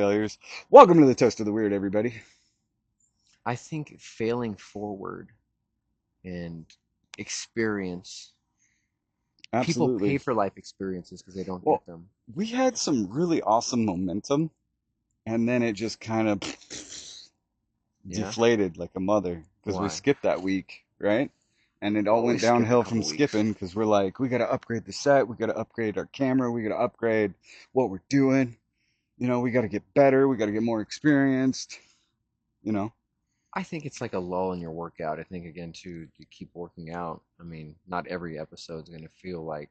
Failures. Welcome to the Toast of the Weird, everybody. I think failing forward and experience, people pay Absolutely. for life experiences because they don't Well, get them. we had some really awesome momentum, and then it just kind of Yeah? deflated like a mother because we Why? skipped that week, right? And it all went Always skip a downhill from couple weeks. skipping because we're like, we got to upgrade the set, we got to upgrade our camera, we got to upgrade what we're doing. We got to get better, we got to get more experienced, you know. I think it's like a lull in your workout. I think, again, too, you keep working out. I mean, not every episode's going to feel like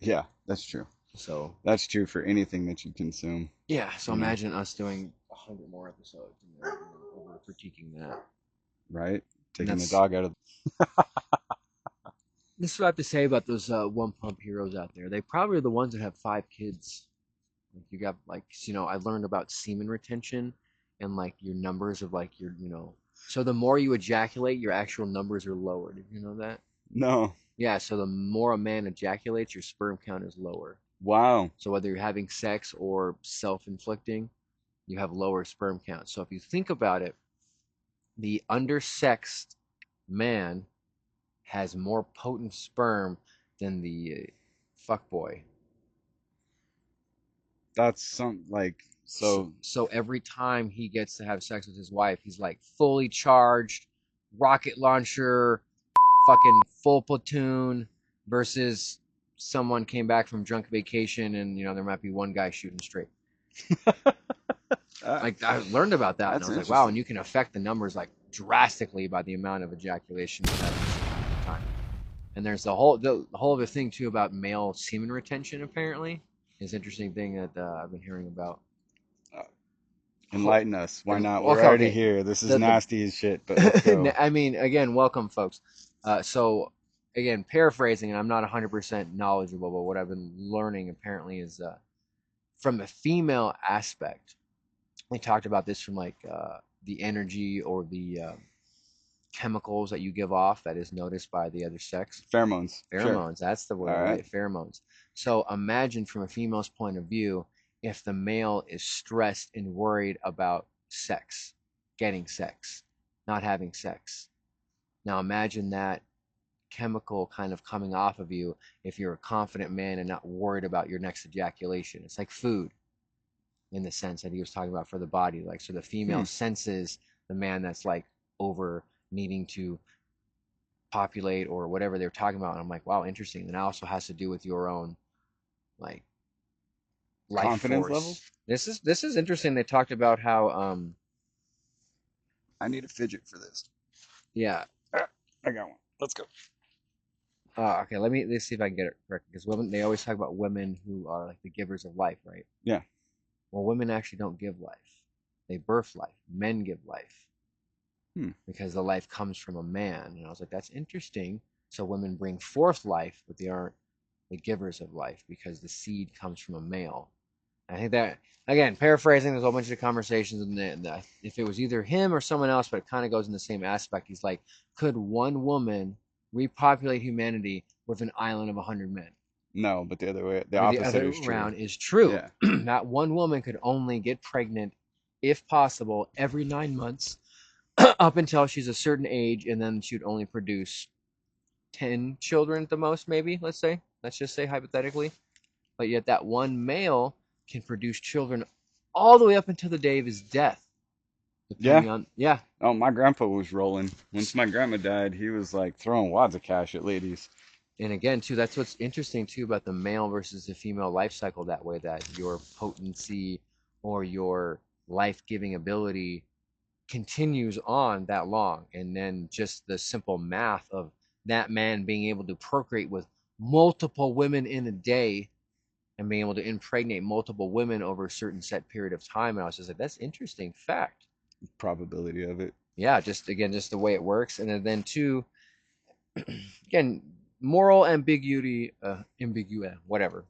Yeah, that's true. so. That's true for anything that you consume, Yeah, so you know, imagine us doing 100 more episodes and then, over critiquing that. right? And Taking the dog out of this is what I have to say about those one pump heroes out there. They probably are the ones that have 5 kids. Like you got like I learned about semen retention and like your numbers of like your. So the more you ejaculate, your actual numbers are lower. Did you know that? No. Yeah, so the more a man ejaculates, your sperm count is lower. Wow. So whether you're having sex or self-inflicting, you have lower sperm count. So if you think about it, the undersexed man has more potent sperm than the fuckboy. That's some like So, so so every time he gets to have sex with his wife, he's like fully charged, rocket launcher, fucking full platoon, versus someone came back from drunk vacation and there might be one guy shooting straight. uh, Like I learned about that and I that's was like, wow, and interesting. you can affect the numbers like drastically by the amount of ejaculation you have at the same time. And there's the whole other thing too about male semen retention apparently is an interesting thing that I've been hearing about. Uh, Enlighten us. Why not? We're Okay, already okay. here. This is The nasty as shit, but let's go. I mean, again, welcome, folks. So, again, paraphrasing, and I'm not 100% knowledgeable, but what I've been learning apparently is from a female aspect. We talked about this from like the energy or the chemicals that you give off that is noticed by the other sex. Pheromones. Sure. Pheromones, that's the All word, right. right? Pheromones. So imagine from a female's point of view, if the male is stressed and worried about sex, getting sex, not having sex. Now imagine that chemical kind of coming off of you if you're a confident man and not worried about your next ejaculation. It's like food in the sense that he was talking about for the body. Like, so the female Hmm. senses the man that's like over needing to populate or whatever they're talking about. And I'm like, wow, interesting. And it also has to do with your own like life Confidence force. levels? This is interesting. They talked about how I need a fidget for this. yeah. Ah, I got one. Let's go. Okay, let's see if I can get it correct because women, they always talk about women who are like the givers of life, right? Yeah. Well, women actually don't give life. They birth life. Men give life Hmm. because the life comes from a man. And I was like, that's interesting. So women bring forth life, but they aren't the givers of life because the seed comes from a male. I think that, again, paraphrasing, there's a whole bunch of conversations, and if it was either him or someone else, but it kind of goes in the same aspect. He's like, could one woman repopulate humanity with an island of 100 men? No, but the other way, the But the opposite other is true. round is true. Yeah. That one woman could only get pregnant, if possible, every 9 months up until she's a certain age, and then she'd only produce 10 children at the most, maybe, let's say. Let's just say hypothetically. But yet that one male can produce children all the way up until the day of his death, Yeah. depending on, yeah. Oh, my grandpa was rolling. Once my grandma died, he was like throwing wads of cash at ladies. And again, too, that's what's interesting too about the male versus the female life cycle that way, that your potency or your life-giving ability continues on that long. And then just the simple math of that man being able to procreate with multiple women in a day and being able to impregnate multiple women over a certain set period of time. And I was just like, that's interesting fact. Probability of it. Yeah, just again, just the way it works. And then two, again, moral ambiguity, whatever,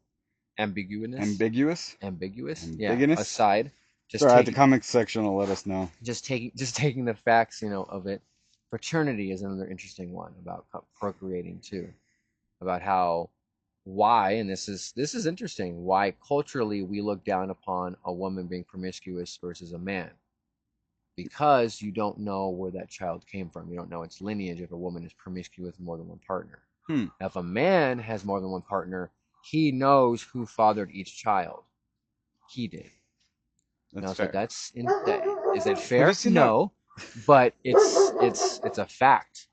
ambiguous, Ambiguous? ambiguous. Yeah, Ambiguous? aside, just Sorry, the taking comics section will let us know. just taking the facts, of it. Fraternity is another interesting one about procreating too, about how why, and this is interesting, why culturally we look down upon a woman being promiscuous versus a man. Because you don't know where that child came from. You don't know its lineage if a woman is promiscuous with more than one partner. Hmm. Now, if a man has more than one partner, he knows who fathered each child. He did. Now, That's so fair. is it Have you fair? seen that? No, but it's a fact,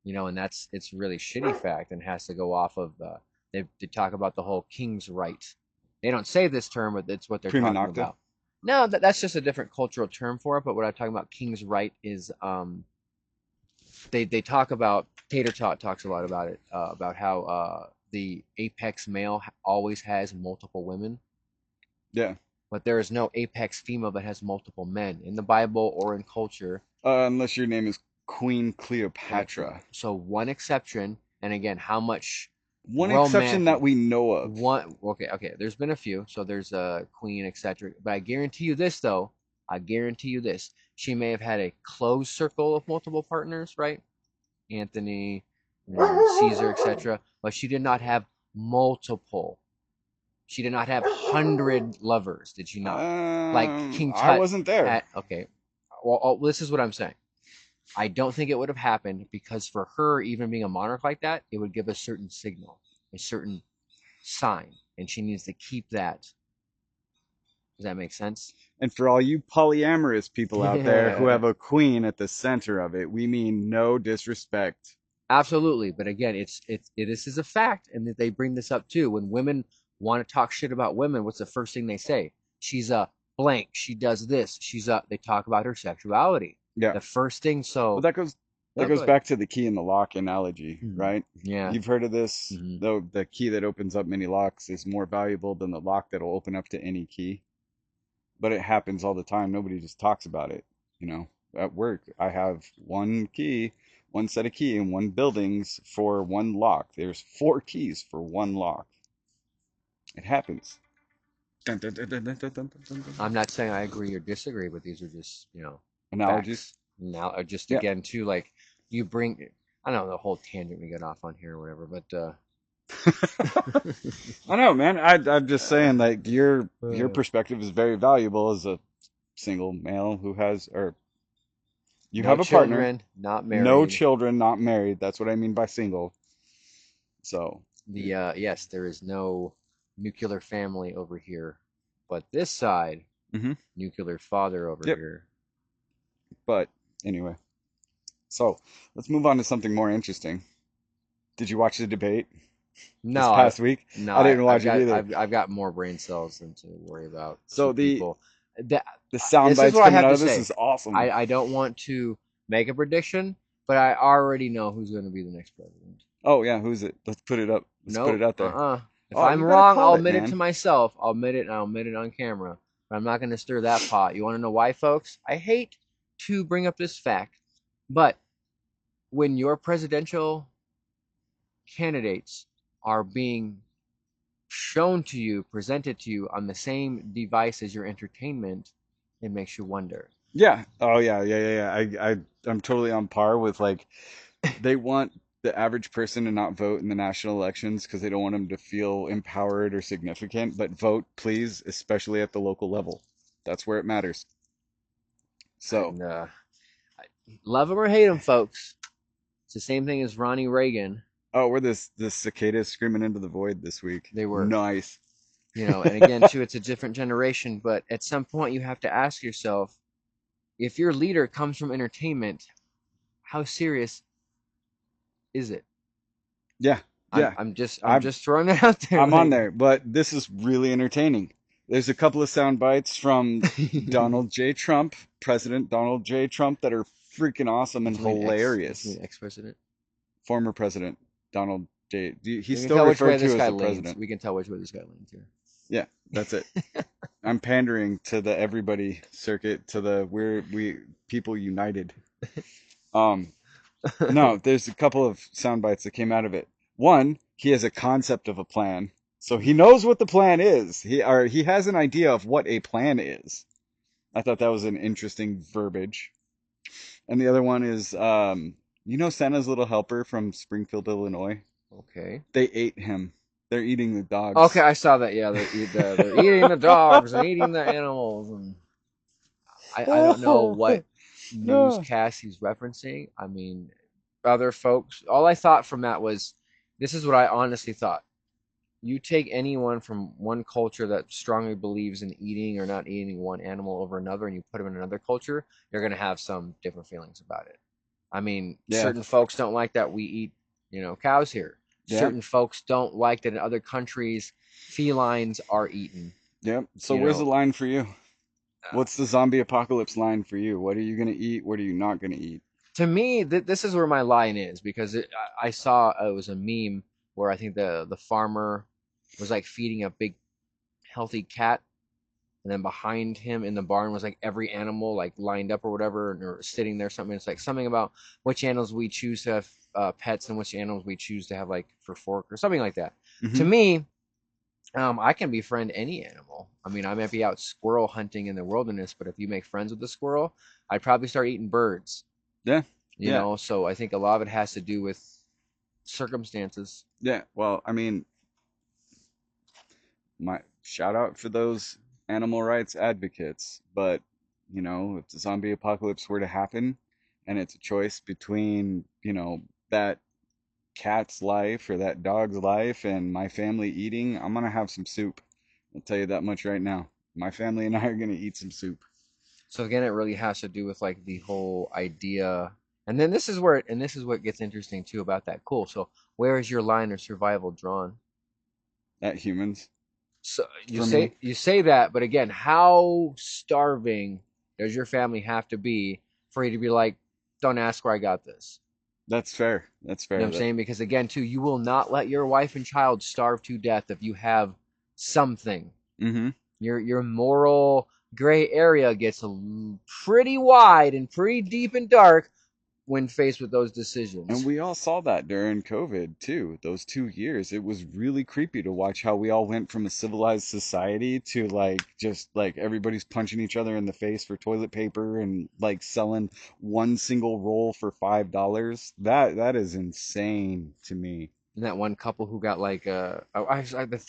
and it's a really shitty fact and has to go off of they talk about the whole king's right. They don't say this term, but it's what they're Prima talking nocta? about. No, that's just a different cultural term for it. But what I'm talking about, king's right, is they talk about Tater Tot talks a lot about it about how the apex male always has multiple women, Yeah. but there is no apex female that has multiple men in the Bible or in culture. Unless your name is Queen Right. Cleopatra. So one exception, and again, how much One exception romantic that we know of. one? Okay. There's been a few. So there's a queen, etc. But I guarantee you this, though. I guarantee you this. She may have had a closed circle of multiple partners, right? Anthony, Caesar, etc. But she did not have multiple. She did not have 100 lovers. Did she not? Like King I Tut wasn't there. had. Okay. Well, this is what I'm saying. I don't think it would have happened because for her, even being a monarch like that, it would give a certain signal, a certain sign, and she needs to keep that. Does that make sense? And for all you polyamorous people out there who Yeah, have a queen at the center of it, we mean no disrespect. absolutely. But again, this is a fact, and that they bring this up too. When women want to talk shit about women, what's the first thing they say? She's a blank. She does this. She's a. They talk about her sexuality. Yeah. The first thing. Well, So that no, goes go ahead. back to the key in the lock analogy, Mhm. right? Yeah. You've heard of this. Hmm. Though the key that opens up many locks is more valuable than the lock that'll open up to any key. But it happens all the time. Nobody just talks about it. You know, at work, I have one key, one set of key in one buildings for one lock. There's four keys for one lock. It happens. Dun, dun, dun, dun, dun, dun, dun, dun, dun. I'm not saying I agree or disagree, but these are just, Analogies. facts. Now, just Yeah. again, too, like you bring, I don't know the whole tangent we got off on here or whatever, but I know, man. I'm just saying, like your uh, perspective is very valuable as a single male who has, or you no have a partner, children, not no married. children, not married. That's what I mean by single. So, Yes, there is no nuclear family over here, but this side, hmm nuclear father over yep. here. But anyway, so let's move on to something more interesting. Did you watch the debate this No, past week? I didn't I've watch it got either. I've got more brain cells than to worry about two So people. That the sound this is bites what I coming have out to of this say. is awesome. I don't want to make a prediction, but I already know who's going to be the next president. Oh yeah, who's it? Let's put it up. Let's put it Nope. out there. If Oh, I'm you gotta wrong, call I'll it, admit it to man. myself. I'll admit it, and I'll admit it on camera. But I'm not going to stir that pot. You want to know why, folks? I hate to bring up this fact, but when your presidential candidates are being shown to you, presented to you on the same device as your entertainment, it makes you wonder. Yeah. Oh yeah. I'm totally on par with like they want the average person to not vote in the national elections because they don't want them to feel empowered or significant, but vote please, especially at the local level. That's where it matters. So, And love them or hate them, folks. It's the same thing as Ronnie Reagan. oh, we're this cicadas screaming into the void this week. They were, Nice. and again, too, it's a different generation, but at some point you have to ask yourself, if your leader comes from entertainment, how serious is it? Yeah. I'm Yeah. I'm just I'm I'm just throwing it out there, I'm on like there, but this is really entertaining. There's a couple of sound bites from Donald J. Trump, President Donald J. Trump, that are freaking awesome and Does he hilarious. mean ex-president? Former President Donald J. He's We can still tell which way referred this to as guy the leans. president. We can tell which way this guy leans here. Yeah, that's it. I'm pandering to the everybody circuit, to the we people united. Um, no, there's a couple of sound bites that came out of it. One, he has a concept of a plan. So he knows what the plan is. He has an idea of what a plan is. I thought that was an interesting verbiage. And the other one is Santa's Little Helper from Springfield, Illinois. Okay. They ate him. They're eating the Okay, dogs. I saw that. Yeah, they're eating the dogs and eating the animals, and I don't know what Ah, newscast he's referencing. I mean, other folks. All I thought from that was, this is what I honestly thought. You take anyone from one culture that strongly believes in eating or not eating one animal over another, and you put them in another culture, you're going to have some different feelings about it. I mean, yeah, certain folks don't like that we eat, cows here. yeah, Certain folks don't like that in other countries felines are eaten. yeah. So You where's the know, line for you? uh, What's the zombie apocalypse line for you? What are you gonna eat? What are you not gonna eat? to me, this is where my line is because I saw it was a meme where I think the farmer was like feeding a big healthy cat, and then behind him in the barn was like every animal like lined up or whatever, or sitting there. Something it's like something about which animals we choose to have pets and which animals we choose to have like for fork or something like that. To Mm-hmm. me, I can befriend any animal. I mean, I might be out squirrel hunting in the wilderness, but if you make friends with the squirrel, I'd probably start eating birds. Yeah, yeah, So I think a lot of it has to do with circumstances. yeah. Well, I mean, my shout out for those animal rights advocates, but if the zombie apocalypse were to happen, and it's a choice between that cat's life or that dog's life and my family eating, I'm gonna have some soup. I'll tell you that much right now. My family and I are gonna eat some soup. So again, it really has to do with like the whole idea. And then this is where, and this is what gets interesting too about that. Cool. So where is your line of survival drawn? At humans, So for me, you say that, but again, how starving does your family have to be for you to be like, don't ask where I got this? that's fair. That's You know what fair. I'm That saying? Because again, too, you will not let your wife and child starve to death if you have something. mm-hmm. Your moral gray area gets pretty wide and pretty deep and dark when faced with those And decisions. we all saw that during COVID too. Those 2 years, it was really creepy to watch how we all went from a civilized society to like just like everybody's punching each other in the face for toilet paper and like selling one single roll for $5. That is insane to me. And that one couple who got like the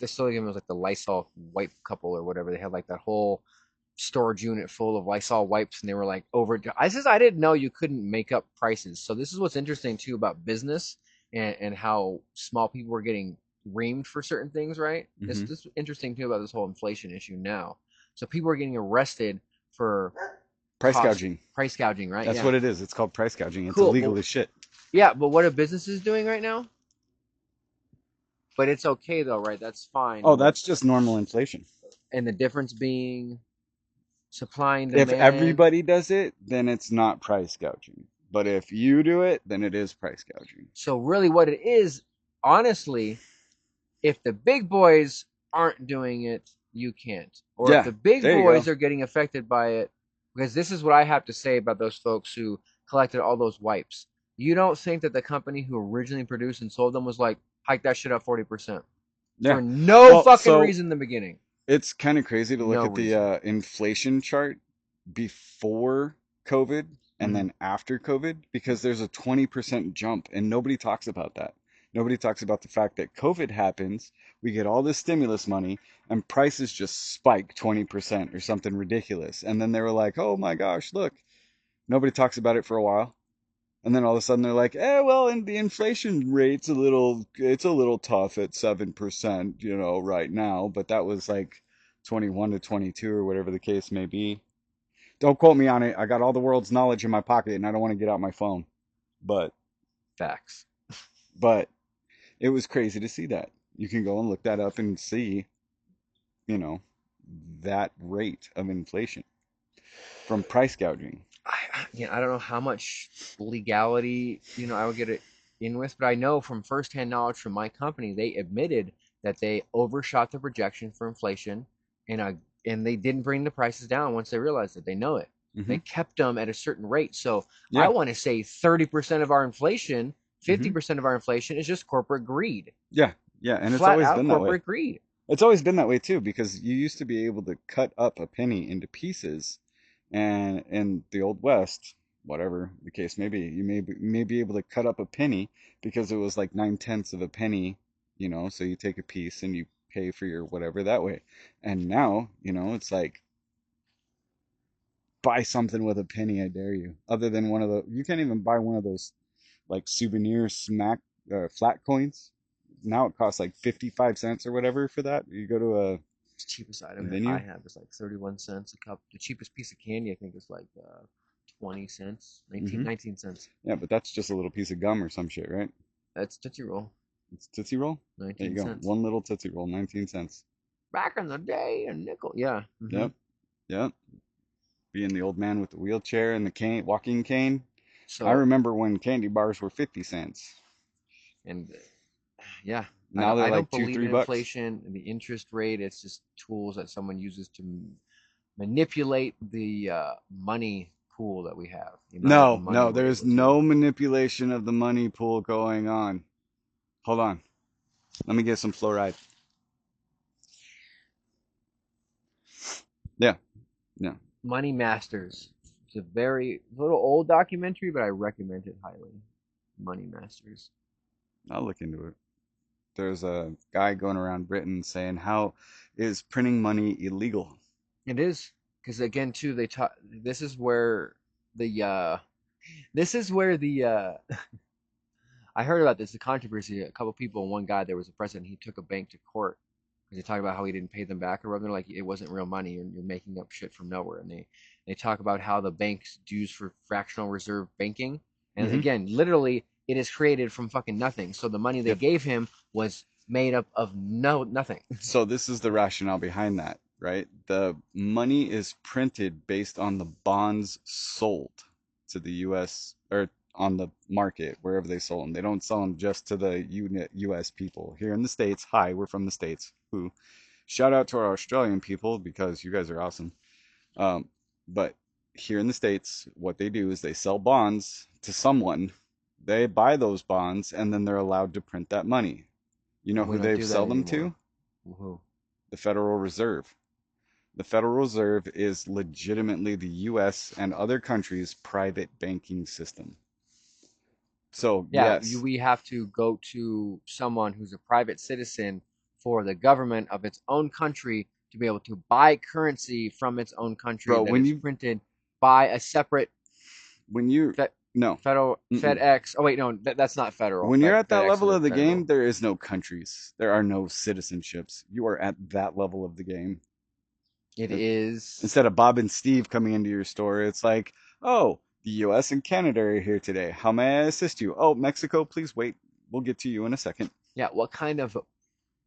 still game was like the Lysol wipe couple or whatever. They had like that whole storage unit full of Lysol wipes, and they were like over. I didn't know you couldn't make up prices. So this is what's interesting too about business and how small people were getting reamed for certain things. Right. This Hmm. this is interesting too about this whole inflation issue now. So people are getting arrested for Price cost gouging. price gouging. Right. That's Yeah. what it is. It's called price gouging. It's Cool. But illegal as shit. yeah. But what are businesses doing right now? But it's okay though, right? That's fine. Oh, But that's just normal inflation. and the difference being supply and If demand. everybody does it, then it's not price gouging. But if you do it, then it is price gouging. So really what it is, honestly, if the big boys aren't doing it, you can't. Or if Yeah, the big there you go. boys are getting affected by it, because this is what I have to say about those folks who collected all those wipes. You don't think that the company who originally produced and sold them was like, hike that shit up 40% Yeah. for no Well, fucking so reason in the beginning? it's kind of crazy to look No at the reason. inflation chart before COVID and Mm-hmm. then after COVID because there's a 20% jump and nobody talks about that. Nobody talks about the fact that COVID happens, we get all this stimulus money, and prices just spike 20% or something ridiculous. And then they were like, oh my gosh, look. Nobody talks about it for a while. And then all of a sudden they're like, well, and the inflation rate's it's a little tough at 7%, right now. But that was like 21 to 22 or whatever the case may be. Don't quote me on it. I got all the world's knowledge in my pocket and I don't want to get out my phone. But, Facts. but it was crazy to see that. You can go and look that up and see, you know, that rate of inflation from price gouging. I don't know how much legality, I would get it in with, but I know from firsthand knowledge from my company, they admitted that they overshot the projection for inflation, and and they didn't bring the prices down once they realized it. They know it. Hmm. They kept them at a certain rate. So I Yeah. want to say 30% of our inflation, Hmm. 50% of our inflation is just corporate greed, Yeah. Yeah. And it's flat always out been that way. corporate greed. It's always been that way too, because you used to be able to cut up a penny into pieces, and in the Old West, whatever the case may be, you may be able to cut up a penny because it was like 9/10 of a penny, you know, so you take a piece and you pay for your whatever that way. And now, you know, it's like buy something with a penny, I dare you. Other than one of the, you can't even buy one of those like souvenir smack flat coins. Now it costs like 55 cents or whatever for that. You go to a The cheapest item that I venue. have is like 31 cents a cup. The cheapest piece of candy I think is like 20 cents, Hmm. 19 cents. Yeah, but that's just a little piece of gum or some shit, right? That's Tootsie Roll, It's Tootsie Roll. There you 19 go. cents. One little Tootsie Roll, 19 cents. Back in the day, a nickel. Yeah. Yep. Yep. Being the old man with the wheelchair and the cane, walking cane. I So, remember when candy bars were 50 cents. and yeah, Now they're I don't like two, believe in 3 bucks. inflation and the interest rate. It's just tools that someone uses to manipulate the money pool that we have, the amount of No, money no, we're there's able to. no manipulation of the money pool going on. Hold on. Let me get some fluoride. Yeah, yeah. Money Masters. It's a very little old documentary, but I recommend it highly. Money Masters. I'll look into it. There's a guy going around Britain saying, how is printing money illegal? It is because again, too, they talk. The this is where the I heard about this, the controversy. A couple people, one guy, there was a president, he took a bank to court because they talk about how he didn't pay them back or whatever. Like it wasn't real money, you're making up shit from nowhere. And they talk about how the banks used for fractional reserve banking. And Hmm. again, literally, it is created from fucking nothing. So the money they Yep. gave him was made up of nothing. So this is the rationale behind that, right? The money is printed based on the bonds sold to the US or on the market, wherever they sold them. They don't sell them just to the US people. Here in the States, hi, we're from the States. Who shout out to our Australian people because you guys are awesome. Um, but here in the States, what they do is they sell bonds to someone. They buy those bonds and then they're allowed to print that money. You know And we who don't they do that sell them anymore. to? Woohoo. The Federal Reserve. The Federal Reserve is legitimately the US and other countries' private banking system. So, Yeah, yes, we have to go to someone who's a private citizen for the government of its own country to be able to buy currency from its own country bro, that is printed by a separate when you, Fed, no, federal mm-mm. FedEx. Oh wait, no, that's not federal. When you're at that FedEx is level a of the game, federal. there is no countries. There are no citizenships. You are at that level of the game. It Uh, is. Instead of Bob and Steve coming into your store, it's like, oh, the US and Canada are here today. How may I assist you? Oh, Mexico, please wait. We'll get to you in a second. Yeah, what kind of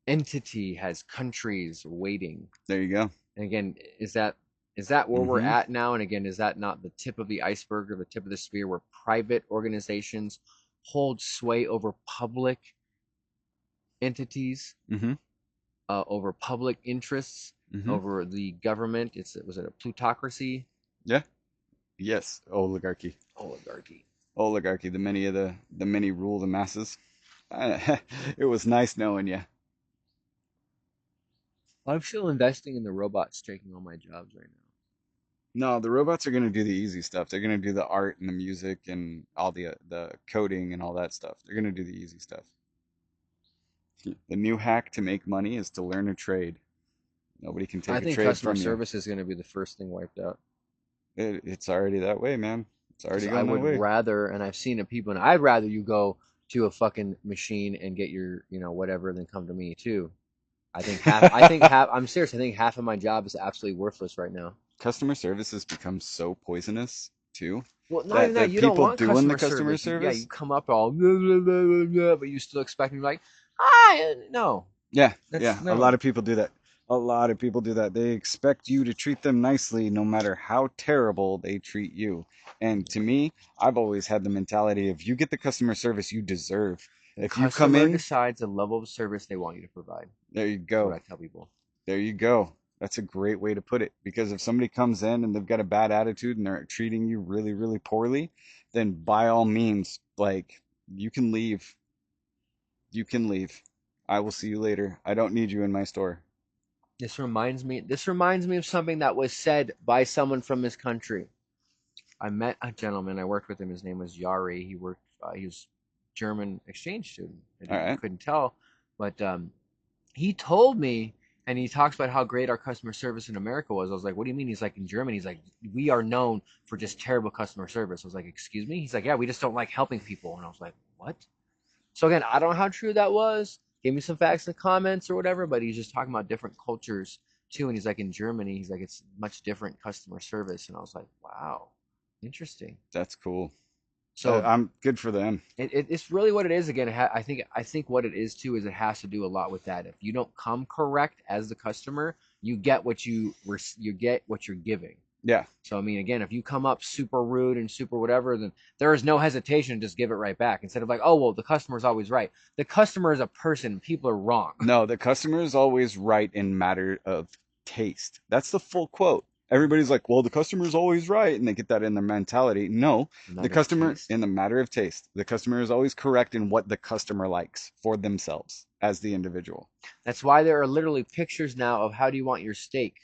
entity has countries waiting? There you go. And again, is that where we're Hmm. at now? And again, is that not the tip of the iceberg or the tip of the spear where private organizations hold sway over public entities, Hmm. over public interests, Hmm. over the government? Was it a plutocracy? Yeah. Yes. Oligarchy. Oligarchy. Oligarchy. The many rule the masses. It was nice knowing you. I'm still investing in the robots taking all my jobs right now. No, the robots are gonna do the easy stuff. They're gonna do the art and the music and all the coding and all that stuff. They're gonna do the easy stuff. The new hack to make money is to learn a trade. Nobody can I take a think trade customer from you. service is going to be the first thing wiped out. It's already that way, man. It's Because already I going that would way. rather, and I've seen it people, and I'd rather you go to a fucking machine and get your, whatever than come to me too. I'm serious. I think half of my job is absolutely worthless right now. Customer service has become so poisonous too Well, not that even the that. You don't people want doing the customer customer service. Yeah, you service, come up all blah, blah, blah, blah, blah, but you still expect me to be like, hi, no, yeah, that's yeah, a lot no. of people do that. A lot of people do that. They expect you to treat them nicely no matter how terrible they treat you. And to me, I've always had the mentality of you get the customer service you deserve. The If you come customer in, decides the level of service they want you to provide. there you That's what go. I tell people. There you go. That's a great way to put it. Because if somebody comes in and they've got a bad attitude and they're treating you really, really poorly, then by all means, like, you can leave. You can leave. I will see you later. I don't need you in my store. This reminds me of something that was said by someone from this country. I met a gentleman. I worked with him. His name was Yari. He was German exchange student. I All didn't right. couldn't tell, But he told me, and he talks about how great our customer service in America was. I was like, what do you mean? He's like, in Germany, he's like, we are known for just terrible customer service. I was like, excuse me? He's like, yeah, we just don't like helping people. And I was like, what? So again, I don't know how true that was. Give me some facts in the comments or whatever, but he's just talking about different cultures too. And he's like, in Germany, he's like, it's much different customer service. And I was like, wow, interesting. That's cool. So I'm good for them. it's really what it is. Again, I think what it is too is it has to do a lot with that. If you don't come correct as the customer, you get what you get what you're giving. Yeah. So I mean, again, if you come up super rude and super whatever, then there is no hesitation to just give it right back instead of like, oh well, the customer's always right. The customer is a person. People are wrong. No, the customer is always right in matter of taste. That's the full quote. Everybody's like, well, the customer is always right, and they get that in their mentality. No, the Matter of customer, taste. in the matter of taste, the customer is always correct in what the customer likes for themselves as the individual. That's why there are literally pictures now of how do you want your steak.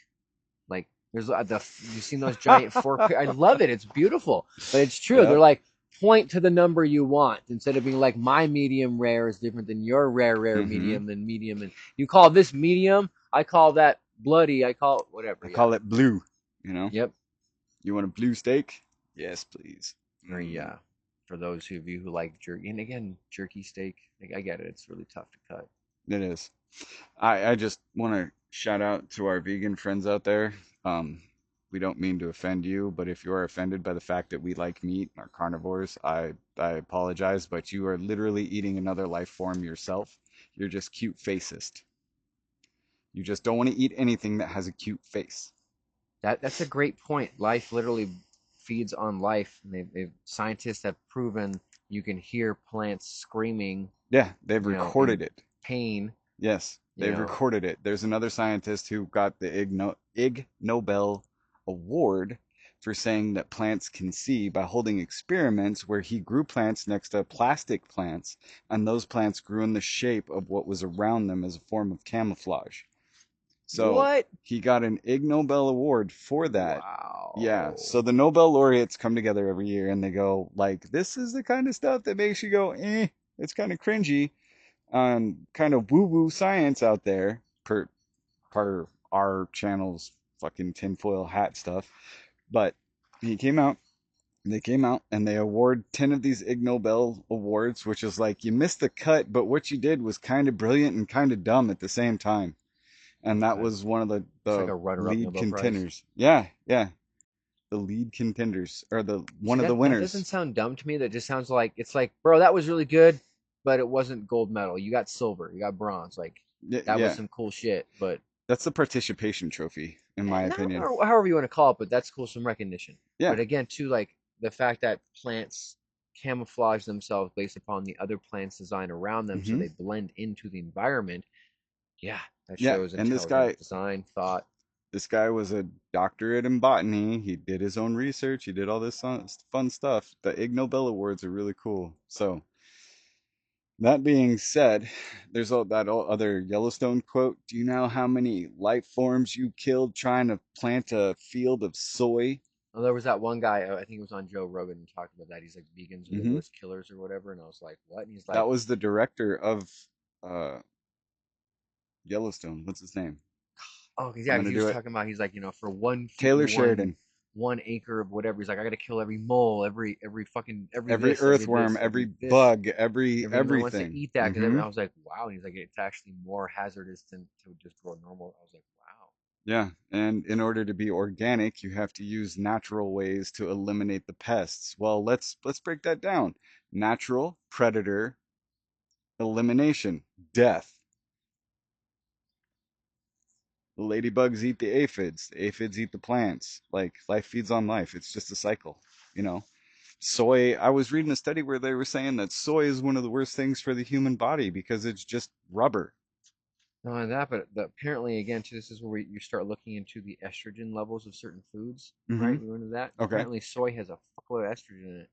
Like there's you've seen those giant fork. I love it. It's beautiful, but it's true. They're Yep. like point to the number you want instead of being like my medium rare is different than your rare Hmm. medium than medium, and you call this medium. I call that bloody. I call it whatever. I Yeah. call it blue. You know, Yep. you want a blue steak? Yes, please. Or Mm, yeah. For those of you who like jerky, and again, jerky steak. Like, I get it. It's really tough to cut. it is. I just want to shout out to our vegan friends out there. Um, we don't mean to offend you, but if you are offended by the fact that we like meat and are carnivores, I apologize, but you are literally eating another life form yourself. You're just cute facist. You just don't want to eat anything that has a cute face. That's a great point. Life literally feeds on life. And scientists have proven you can hear plants screaming, Yeah, they've in recorded it. pain. Yes, You they've know, recorded it. There's another scientist who got the Ig Nobel Award for saying that plants can see by holding experiments where he grew plants next to plastic plants, and those plants grew in the shape of what was around them as a form of camouflage. So what? he got an Ig Nobel Award for that. Yeah, Wow. so the Nobel laureates come together every year and they go like, this is the kind of stuff that makes you go, it's kind of cringy on kind of woo-woo science out there per part of our channel's fucking tinfoil hat stuff. But he came out, they came out and they award 10 of these Ig Nobel awards, which is like you missed the cut, but what you did was kind of brilliant and kind of dumb at the same time. And that Okay. was one of the, It's like the a runner-up lead Nobel Prize. contenders. Yeah, yeah. The lead contenders or the See, one of the that winners. doesn't sound dumb to me. That just sounds like it's like, bro, that was really good, but it wasn't gold medal. You got silver, you got bronze. Like Yeah, that was yeah. some cool shit, but That's the participation trophy, in my not opinion. or however you want to call it, but that's cool, some recognition. Yeah. But again, too, like the fact that plants camouflage themselves based upon the other plants design around them, so Hmm. they blend into the environment. Yeah, that Yeah. shows And intelligent design, thought. this guy was a doctorate in botany. He did his own research. He did all this fun stuff. The Ig Nobel Awards are really cool. So that being said, there's all that other Yellowstone quote. Do you know how many life forms you killed trying to plant a field of soy? Oh, there was that one guy, I think it was on Joe Rogan, and talked about that. He's like, vegans are the Hmm. worst killers or whatever. And I was like, what? And he's That like, was the director of uh, Yellowstone. What's his name? oh, I'm yeah, 'cause gonna he do was it. talking about, he's like, for one feet, Taylor Sheridan. one acre of whatever. He's like, I gotta kill every mole, every fucking, Every earthworm, every every this, bug, every everybody wants to everything. eat that because Hmm. I was like, wow. And he's like, it's actually more hazardous than to just grow normal. I was like, wow. Yeah, and in order to be organic, you have to use natural ways to eliminate the pests. Well, let's break that down. Natural predator elimination, death. The ladybugs eat the aphids, the aphids eat the plants. Like life feeds on life. It's just a cycle, you know. Soy, I was reading a study where they were saying that soy is one of the worst things for the human body because it's just rubber. Not only that, but apparently, again, too, this is where you start looking into the estrogen levels of certain foods, Hmm. right? We went into that. Okay, Apparently, soy has a fuckload of estrogen in it,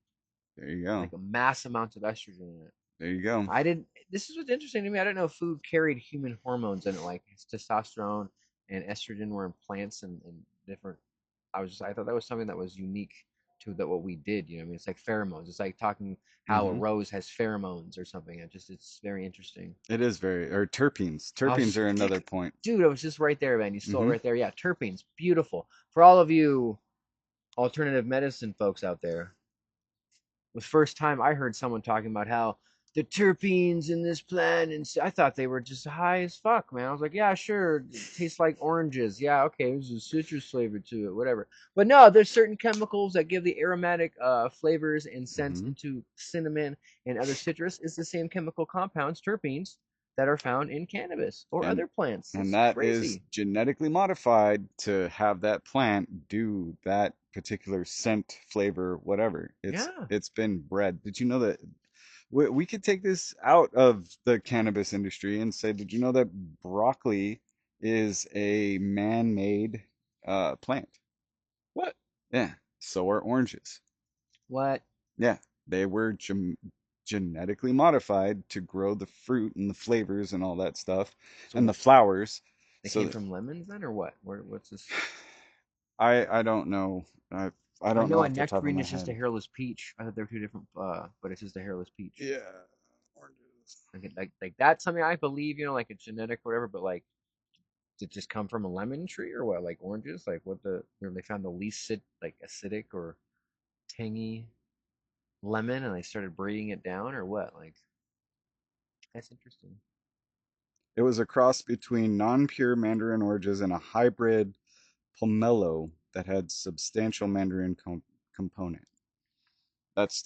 there you go. like a mass amounts of estrogen in it. There you go. I didn't. This is what's interesting to me. I didn't know food carried human hormones in it, like testosterone and estrogen were in plants and different. I thought that was something that was unique to that what we did. You know, what I mean, it's like pheromones. It's like talking how a Hmm. rose has pheromones or something. It's very interesting. It is very, or terpenes. I was Terpenes just, are another point. dude, I was just right there, man. You stole it Hmm. right there. Yeah, terpenes, beautiful. For all of you alternative medicine folks out there, the first time I heard someone talking about how the terpenes in this plant, and I thought they were just high as fuck, man. I was like, yeah, sure, it tastes like oranges. Yeah, okay, there's a citrus flavor to it, whatever. But no, there's certain chemicals that give the aromatic flavors and scents Hmm. into cinnamon and other citrus. It's the same chemical compounds, terpenes, that are found in cannabis or And other plants. and It's that is crazy. genetically modified to have that plant do that particular scent, flavor, whatever. Yeah. It's been bred. Did you know that we could take this out of the cannabis industry and say, did you know that broccoli is a man-made plant? What? Yeah, so are oranges. What? Yeah, they were genetically modified to grow the fruit and the flavors and all that stuff and the So flowers. they So came that, from lemons then, or what? What's this? I don't know. I I don't know know a off the top of nectarine my is just a head. hairless peach. I thought they're two different, but it's just a hairless peach. Yeah, oranges. Like that's something I believe, you know, like a genetic or whatever. But like, did it just come from a lemon tree or what? Like oranges? Like what the? You know, they found the least like acidic or tangy lemon, and they started breeding it down, or what? Like that's interesting. It was a cross between non-pure mandarin oranges and a hybrid pomelo that had substantial mandarin component.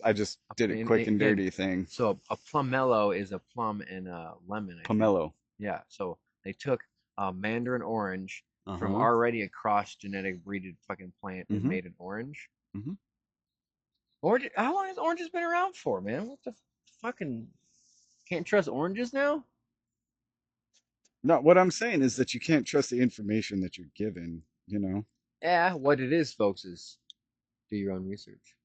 I just did it And quick and again, dirty thing. so a plumelo is a plum and a lemon, I think. Pomelo. Yeah. So they took a mandarin orange from Uh-huh. already a cross genetic breeded fucking plant and Mm-hmm. made an orange. Mm-hmm. Orange. How long has oranges been around for, man? What the fucking can't trust oranges now? No, what I'm saying is that you can't trust the information that you're given, Yeah. What it is, folks, is do your own research.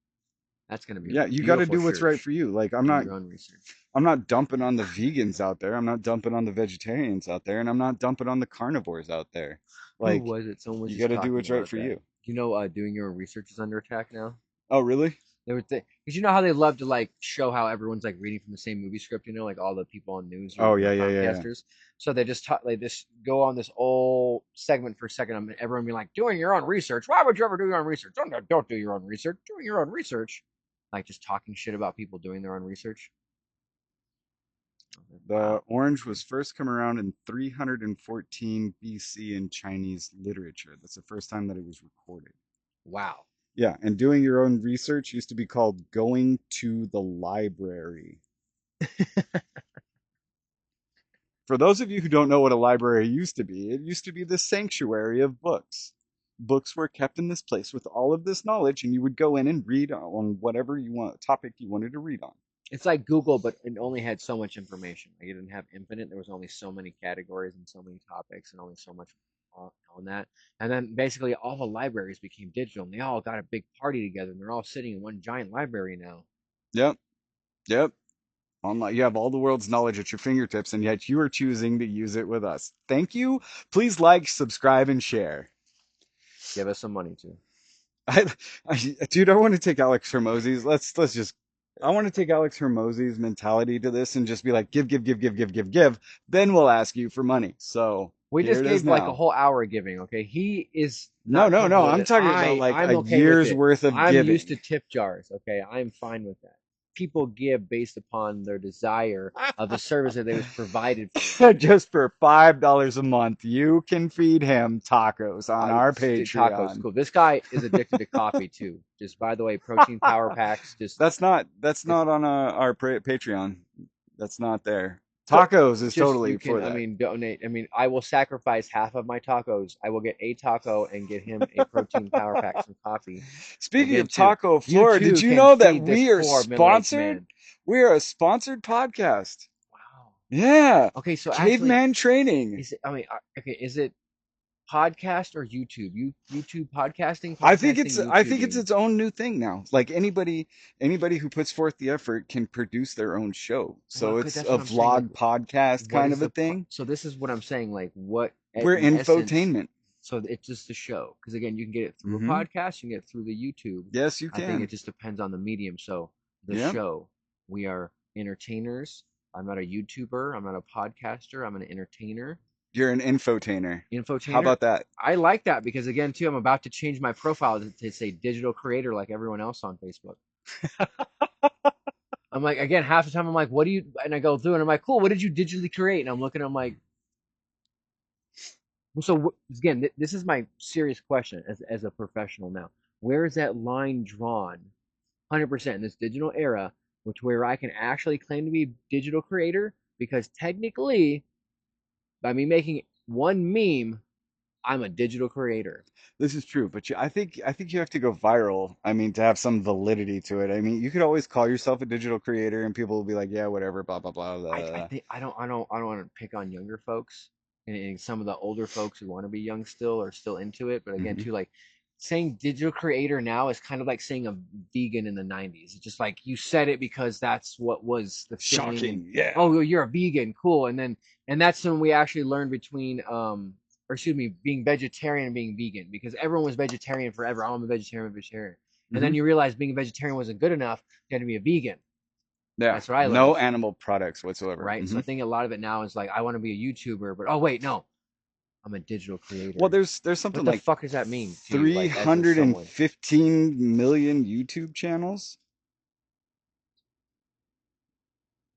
That's gonna be a Yeah, you got to beautiful do what's shirt. right for you. Like Do your own research. I'm not dumping on the vegans out there. I'm not dumping on the vegetarians out there, and I'm not dumping on the carnivores out there. Who Like was it? Someone was you got just to do talking what's right about for that. you. You know, doing your own research is under attack now. Oh, really? They would think because you know how they love to like show how everyone's like reading from the same movie script, you know, like all the people on news or Oh, the yeah, yeah, yeah, yeah. podcasters. So they just talk, they just go on this whole segment for a second. Everyone be like, doing your own research. Why would you ever do your own research? Don't do your own research. Doing your own research, like just talking shit about people doing their own research. The Wow, orange was first come around in 314 BC in Chinese literature. That's the first time that it was recorded. wow. Yeah, and doing your own research used to be called going to the library. For those of you who don't know what a library used to be, it used to be the sanctuary of books. Books were kept in this place with all of this knowledge, and you would go in and read on whatever you want, topic you wanted to read on. It's like Google, but it only had so much information. Like it didn't have infinite. There was only so many categories and so many topics and only so much on that. And then basically all the libraries became digital and they all got a big party together and they're all sitting in one giant library now. Yep, yep. Online, you have all the world's knowledge at your fingertips, and yet you are choosing to use it with us. Thank you. Please like, subscribe, and share. Give us some money too. I, dude, I want to take Alex Hermosi's. Let's just. I want to take Alex Hermosi's mentality to this and just be like, give, give, give, give, give, give, give. Then we'll ask you for money. So We here just it is gave like a now. whole hour of giving, okay? He is No, not no, no. comfortable with I'm it. talking about like I'm a okay with year's it. worth of I'm used to giving. tip jars, okay? I'm fine with that. People give based upon their desire of the service that they was provided for them. Just for $5 a month, you can feed him tacos on our Tacos, Patreon. cool. This guy is addicted to coffee too. Just by the way, protein power packs. Just That's it's not on our Patreon. That's not there. so Tacos is just you totally can. for I that. mean, donate. I mean, I will sacrifice half of my tacos. I will get a taco and get him a protein power pack, some coffee. Speaking Again, of too. Taco You Flora, did too you can know that feed this we are poor middle-aged sponsored? man. We are a sponsored podcast. Wow. Yeah. Okay, so actually, Caveman training. is it? I mean, okay, is it podcast or YouTube? YouTube podcasting, I think it's YouTubing. its own new thing now. Like anybody who puts forth the effort can produce their own show. Well, So okay, it's that's a what I'm saying. Like, vlog podcast what kind is of a the thing. so this is what I'm saying. Like, what We're in essence? infotainment. So it's just a show. Because again, you can get it through a Mm-hmm. podcast, you can get it through the YouTube. Yes, you I think it can. just depends on the medium. So the Yep. show, we are entertainers. I'm not a YouTuber. I'm not a podcaster. I'm an entertainer, You're an infotainer. How infotainer. about that? I like that because again, too, I'm about to change my profile to say digital creator like everyone else on Facebook. I'm like, again, half the time I'm like, what do you? And I go through and I'm like, cool. What did you digitally create? And I'm looking, I'm like, well, so again, this is my serious question as a professional now. Where is that line drawn? 100% in this digital era, which where I can actually claim to be a digital creator because technically, by me making one meme, I'm a digital creator. This is true, but I think you have to go viral. I mean, to have some validity to it. I mean, you could always call yourself a digital creator, and people will be like, "Yeah, whatever, blah blah blah." Blah, I blah. think I don't want to pick on younger folks and some of the older folks who want to be young still or still into it. But again, Hmm. too, like saying digital creator now is kind of like saying a vegan in the 90s. It's just like you said it because that's what was the thing. And Shocking, yeah. oh, you're a vegan, cool. And that's when we actually learned between or excuse me, being vegetarian and being vegan because everyone was vegetarian forever. I'm a vegetarian. And then Hmm. you realize being a vegetarian wasn't good enough. You had to be a vegan. Yeah, That's what I learned. no animal products whatsoever. Right? So Hmm. I think a lot of it now is like I want to be a YouTuber, but oh wait, no, I'm a digital Well, creator. there's What something the like fuck does that mean to you, like as a someone? 315 million YouTube channels.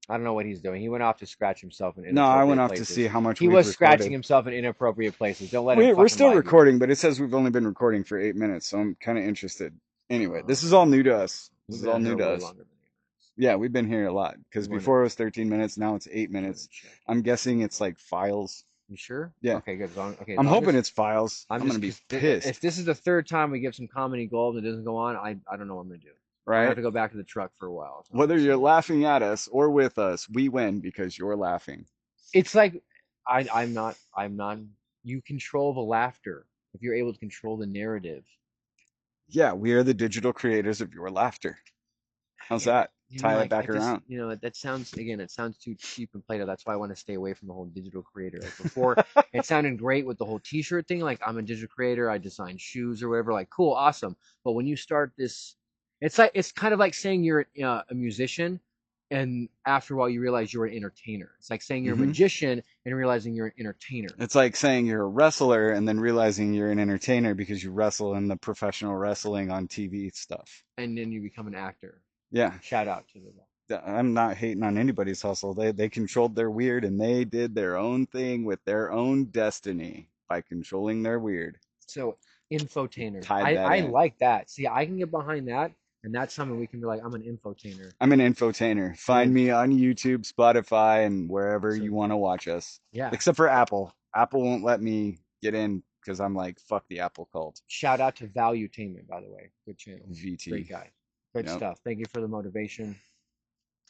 I don't know what he's doing. He went off to scratch himself in No, I went inappropriate off to see places. how much He we've was scratching recorded. himself in inappropriate places. Don't let him We're fucking still lie to you. recording, but it says we've only been recording for 8 minutes, so I'm kind of interested. Anyway, this is all Um, new to us. This we've is been all out new here to way us. longer than 8 minutes. Yeah, we've been here a lot because You want to before it was 13 minutes, now it's eight you want to minutes. check it? I'm guessing it's like files. You sure? Yeah, Okay, good. Okay, I'm I'm hoping just it's files. I'm I'm gonna just be because if pissed, this is the third time we give some comedy gold and it doesn't go on, I don't know what I'm gonna do. I'm gonna have right? to go back to the truck for a while. So I'm Whether just you're saying. laughing at us or with us, we win because you're laughing. It's like I'm not you control the laughter if you're able to control the narrative. Yeah, we are the digital creators of your laughter. How's Yeah, that? Tie it like I back just around. that sounds again it sounds too cheap and Plato. That's why I want to stay away from the whole digital creator. Like before it sounded great with the whole t-shirt thing, like I'm a digital creator, I design shoes or whatever, like cool, awesome. But when you start this it's kind of like saying you're a musician and after a while you realize you're an entertainer. It's like saying you're a Hmm. magician and realizing you're an entertainer. It's like saying you're a wrestler and then realizing you're an entertainer because you wrestle in the professional wrestling on TV stuff. And then you become an actor. Yeah, Shout out to the I'm not hating on anybody's hustle. They controlled their weird and they did their own thing with their own destiny by controlling their weird. so infotainer. Tied that I in. like that. See, I can get behind that, and that's something we can be like, I'm an infotainer. I'm an infotainer. And Find then me on YouTube, Spotify, and wherever so you want to watch us. yeah, Except for Apple. Apple won't let me get in because I'm like, fuck the Apple cult. shout out to Valuetainment, by the way. Good channel. VT. Great guy. Good Yep. stuff. Thank you for the motivation.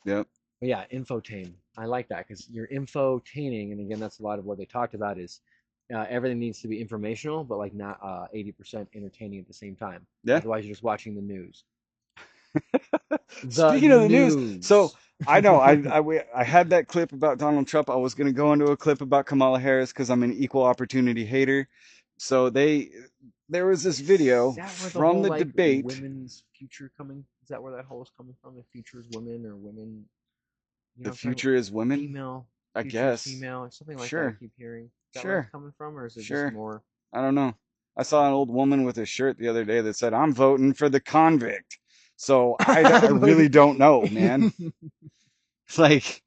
Yep. But yeah, infotane. I like that because you're infotaining, and again, that's a lot of what they talked about is everything needs to be informational, but like not 80% entertaining at the same time. Yeah. Otherwise, you're just watching the news. The Speaking of the news, so news. I know I had that clip about Donald Trump. I was gonna go into a clip about Kamala Harris because I'm an equal opportunity hater. So there was this Is video that where the from whole the like debate. women's future coming? Is that where that whole is coming from? The future is women or women? You know The what I'm talking about? future is women, Female, I future is guess. female, or something like that. I Sure, keep hearing. Is that where that's sure, coming from, or is it just sure. more? I don't know. I saw an old woman with a shirt the other day that said, "I'm voting for the convict." So I really don't know, man. It's like,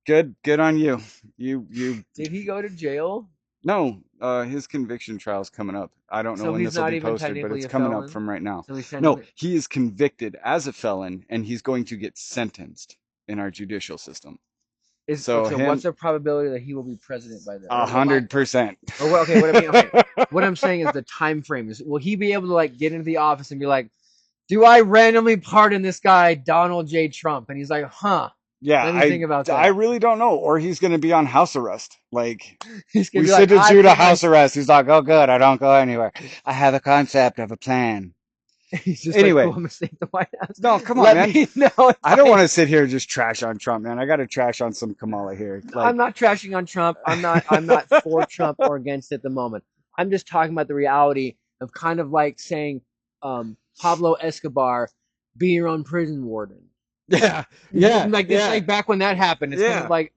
good on you. You Did he go to jail? No, his conviction trial's coming up. I don't know So when he's this will not be even posted, but technically it's a coming up felon. from right now. So he's No, technically. he is convicted as a felon and he's going to get sentenced in our judicial system. Is So so? What's him, the probability that he will be president by then? a Or what? 100%. Or okay, what I mean. Okay, what I'm saying is the time frame is. Will he be able to like get into the office and be like, "Do I randomly pardon this guy Donald J. Trump?" And he's like, "Huh." Yeah, Let me think about I that. really don't know. Or he's going to be on house arrest. Like, He's gonna we be like, sentenced "I you to put my." house arrest. He's like, oh, good. I don't go anywhere. I have a concept of a plan. He's just like, "Cool, Anyway, I'm gonna stay at the White House. no, come on, Let man. me know if I don't want to sit here and just trash on Trump, man. I got to trash on some Kamala here. I'm Like, not trashing on Trump. I'm not for Trump or against at the moment. I'm just talking about the reality of kind of like saying Pablo Escobar, be your own prison warden. Yeah, yeah, Like it's yeah, like back when that happened. It's kind of yeah. like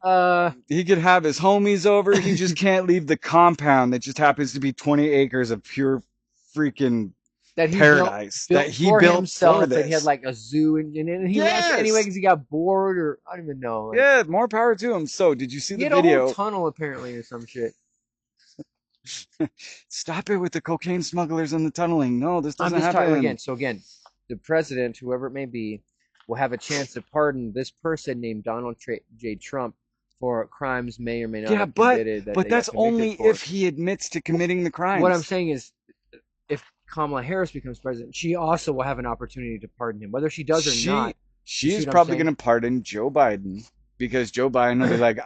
He could have his homies over. He just can't leave the compound that just happens to be 20 acres of pure freaking that he paradise that built he for built for himself. That he had this. like a zoo, and he left it anyway Yes. because he got bored, or I don't even know. Like Yeah, more power to him. So, did you see he the had a whole video? tunnel apparently or some shit. Stop it with the cocaine smugglers and the tunneling. No, this I'm doesn't just talking happen. again. So again, the president, whoever it may be, will have a chance to pardon this person named Donald J. Trump for crimes may or may not Yeah, have committed that but they got that's convicted only for. if he admits to Wh- committing the What I'm crimes. saying is, if Kamala Harris becomes president, she also will have an opportunity to pardon him, whether she does or She not. You she see is what I'm probably saying? going to pardon Joe Biden because Joe Biden will be like,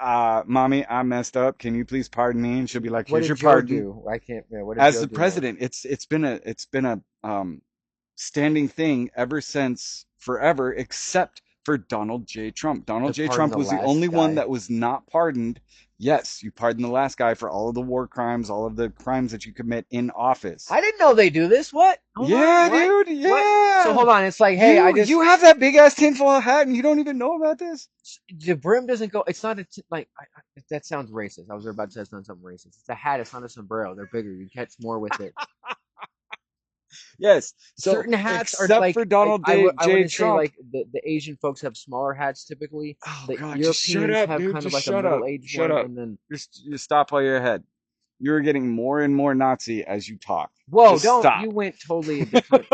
"Mommy, I messed up. Can you please pardon me?" And she'll be like, What "Here's did your Joe pardon." do? I can't. Yeah, what did As Joe the do now? president, it's been a standing thing ever since forever, except for Donald J. Trump. To Donald J. pardon Trump the was the only last one guy. that was not pardoned. Yes, you pardon the last guy for all of the war crimes, all of the crimes that you commit in office. I didn't know they do this. What? Hold on. Yeah, What? dude. What? So Yeah. hold on. It's like, hey, I You just have that big ass tinfoil hat and you don't even know about this? the brim doesn't go. It's not like that sounds racist. I was about to say it's not something racist. It's a hat. It's not a sombrero. They're bigger. You catch more with it. Yes. So, Certain hats are except like for Donald I J. wouldn't say Trump. like the Asian folks have smaller hats typically. Oh The God, just shut Europeans up, have dude. kind of Just like a shut middle up. aged Shut one, up. and then Just stop while you're ahead. You're getting more and more Nazi as you talk. whoa, Just don't you stop. went totally a different.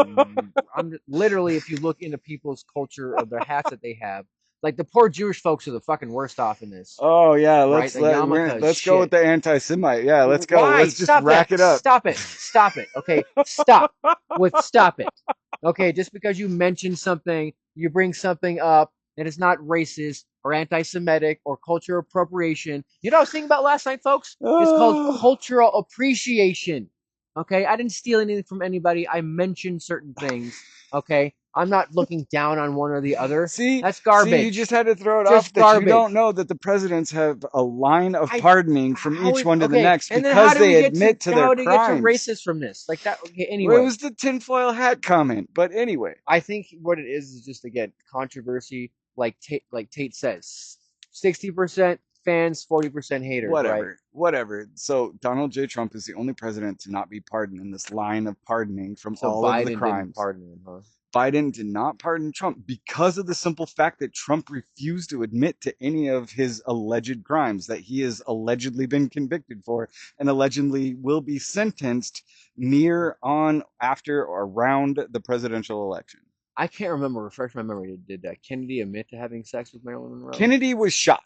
I'm literally if you look into people's culture of their hats that they have, like the poor Jewish folks are the fucking worst off in this, Oh yeah, right? The yarmulke is let's go with shit. the anti-Semite. Yeah, let's go. Why? Let's just Stop rack that. it up. Stop it. Stop it. Okay. Stop. Stop it. Okay, just because you mention something, you bring something up that is not racist or anti-Semitic or cultural appropriation. You know what I was thinking about last night, folks? It's called Oh. cultural appreciation. Okay, I didn't steal anything from anybody. I mentioned certain things. Okay, I'm not looking down on one or the other. See, That's you just garbage. had to throw it off Just that you garbage. don't know that the presidents have a line of I pardoning from how each is one to the okay, next and then how because do we they get to admit to their crimes. racist from this? Like that. Okay, Well, it anyway. was the tinfoil hat comment, but anyway, I think what it is just again controversy. Like Tate says, 60% fans, 40% haters, right? whatever. So Donald J. Trump is the only president to not be pardoned in this line of pardoning from So all of the Biden didn't crimes. pardon him, huh? Biden did not pardon Trump because of the simple fact that Trump refused to admit to any of his alleged crimes that he has allegedly been convicted for and allegedly will be sentenced near on after or around the presidential election. I can't remember. Refresh my memory. Did Kennedy admit to having sex with Marilyn Monroe? Kennedy was shot,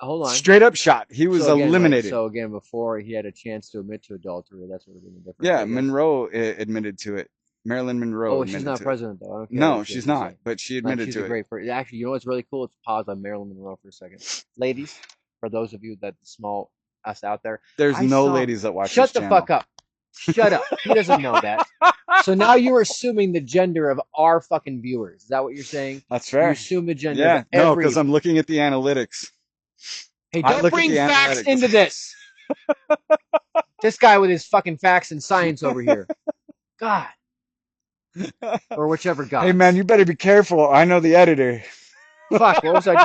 Hold on. straight up shot. He was So again, right? eliminated. So again, before he had a chance to admit to adultery, that's what would have been the difference, Yeah, I guess. Monroe admitted to it. Marilyn Monroe Oh, she's admitted not to it. president though. I don't care No, what she has she's to say. not, but she Like admitted she's a to it. great person. Actually, you know what's really cool? Let's pause on Marilyn Monroe for a second, ladies. For those of you that small us out there, There's I no saw. ladies that watch this Shut the channel. fuck up. Shut up. He doesn't know that. So now you're assuming the gender of our fucking viewers. Is that what you're saying? That's You fair. assume the gender of Yeah, no, because every. I'm looking at the analytics. Hey, I don't look at bring the facts analytics. into this. This guy with his fucking facts and science over here. God. Or whichever Hey man, gods. you better be careful. I know the editor. Fuck, what was I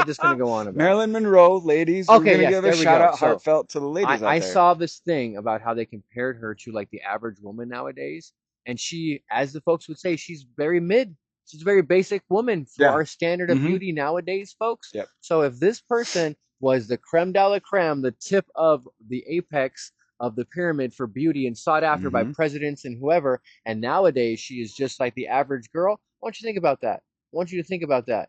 just gonna go on about? Marilyn Monroe, ladies, we're Okay, gonna yes, give a there we shout go. out So heartfelt to the ladies out I there. saw this thing about how they compared her to like the average woman nowadays, and she, as the folks would say, she's very mid. She's a very basic woman for Yeah. our standard of Mm-hmm. beauty nowadays, folks. Yep. So if this person was the creme de la creme, the tip of the apex of the pyramid for beauty and sought after by Mm-hmm. presidents and whoever, and nowadays she is just like the average girl, I want you to think about that. I want you to think about that.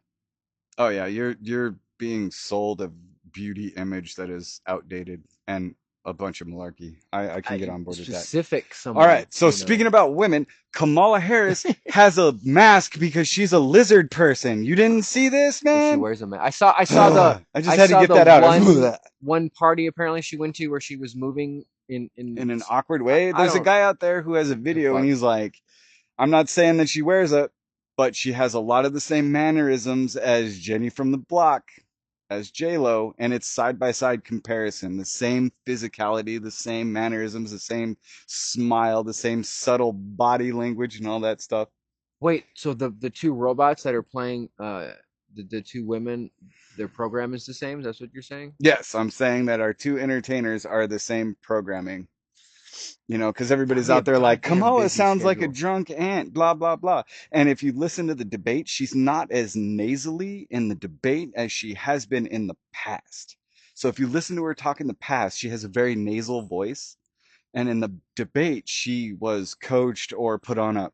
Oh yeah, you're being sold a beauty image that is outdated and a bunch of malarkey. I can get on board with that. Specific All somewhat, right, so you know. speaking about women, Kamala Harris has a mask because she's a lizard person. You didn't see this, If she man? wears a mask. I I just had to saw get the that out. one party apparently she went to where she was moving in In an awkward way. I There's a don't guy out there who has a video and fuck. he's like, I'm not saying that she wears it, but she has a lot of the same mannerisms as Jenny from the block. as J-Lo, and it's side by side comparison. The same physicality, the same mannerisms, the same smile, the same subtle body language, and all that stuff. Wait, so the two robots that are playing the two women, their program is the same? That's what you're saying? Yes, I'm saying that our two entertainers are the same programming. Because That would everybody's be a out there like, goddamn Kamala busy sounds like a schedule. drunk aunt, blah, blah, blah. And if you listen to the debate, she's not as nasally in the debate as she has been in the past. So if you listen to her talk in the past, she has a very nasal voice. And in the debate, she was coached or put on a,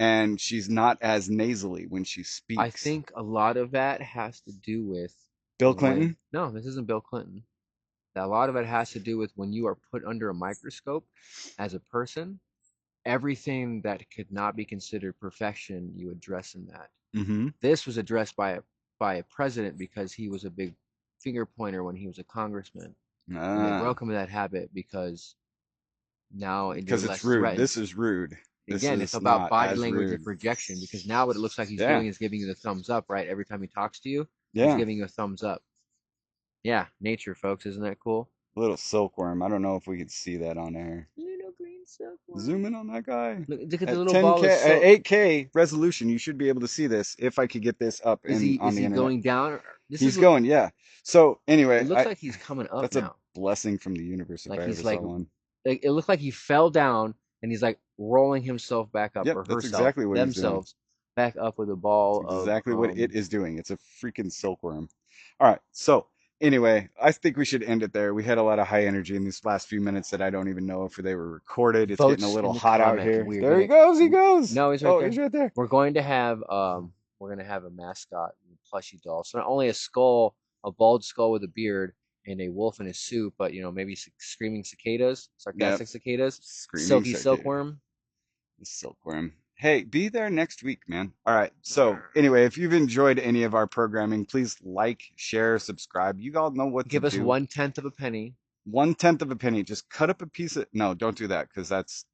and she's not as nasally when she I speaks. think a lot of that has to do with Bill when, Clinton? no, this isn't Bill Clinton. A lot of it has to do with when you are put under a microscope as a person, everything that could not be considered perfection, you address in that. Mm-hmm. This was addressed by a president because he was a big finger pointer when he was a congressman, and they Ah, broke him of that habit because now they're because it's less rude. threatened. This is rude. This Again, it's is about not body as language and rude. projection because now what it looks like he's Yeah. doing is giving you the thumbs up, right? Every time he talks to you, he's Yeah. giving you a thumbs up. Yeah, nature, folks, isn't that cool? A little silkworm. I don't know if we could see that on air. Little green silkworm. Zoom in on that guy. Look at the At little 10K, ball of at silk. 8K resolution, you should be able to see this if I could get this up in on Is the he internet. going down? This He's is going, yeah. So it anyway, looks I like he's coming up that's a now. blessing from the universe if Like I he's ever saw one. like it looked like he fell down and he's like rolling himself back up Yep, or that's herself, exactly what he's doing. themselves back up with a That's ball of exactly what it is doing. It's a freaking silkworm. All right. So anyway, I think we should end it there. We had a lot of high energy in these last few minutes that I don't even know if they were recorded. It's getting a votes in little the hot out comments. here. We are There he gonna goes. He goes. no, he's right Oh, there. he's right there. We're going to have a mascot plushie doll. So not only a skull, a bald skull with a beard, and a wolf in a suit, but maybe screaming cicadas, Yep. sarcastic cicadas, Screaming silky cicada. silkworm. The silkworm. Hey, be there next week, man. All right. So, anyway, if you've enjoyed any of our programming, please like, share, subscribe. You all know what to Give us do. 1/10 of a penny. 1/10 of a penny. Just cut up a piece of. No, don't do that because that's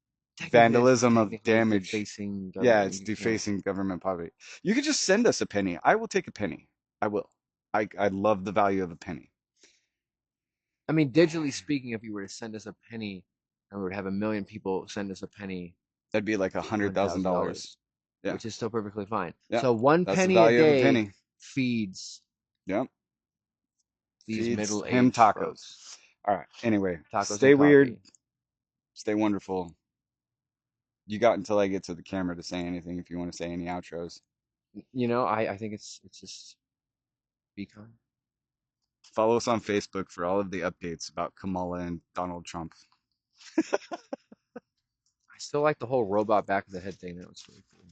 vandalism of Technically it's damage. defacing Yeah, government. it's You can't. defacing government property. You could just send us a penny. I will take a penny. I will. I love the value of a penny. I mean, digitally speaking, if you were to send us a penny, and we were to have a million people send us a penny, That'd be like a hundred thousand dollars. $100,000, Yeah, which is still perfectly fine. yeah. So one That's the penny a value of a day penny. feeds Yep. these Feeds him middle-aged tacos. folks All right. Anyway, tacos stay and weird. coffee. Stay wonderful. You got until I get to the camera to say anything if you want to say any outros. I think it's just be kind. Follow us on Facebook for all of the updates about Kamala and Donald Trump. I still like the whole robot back of the head thing. That was really cool.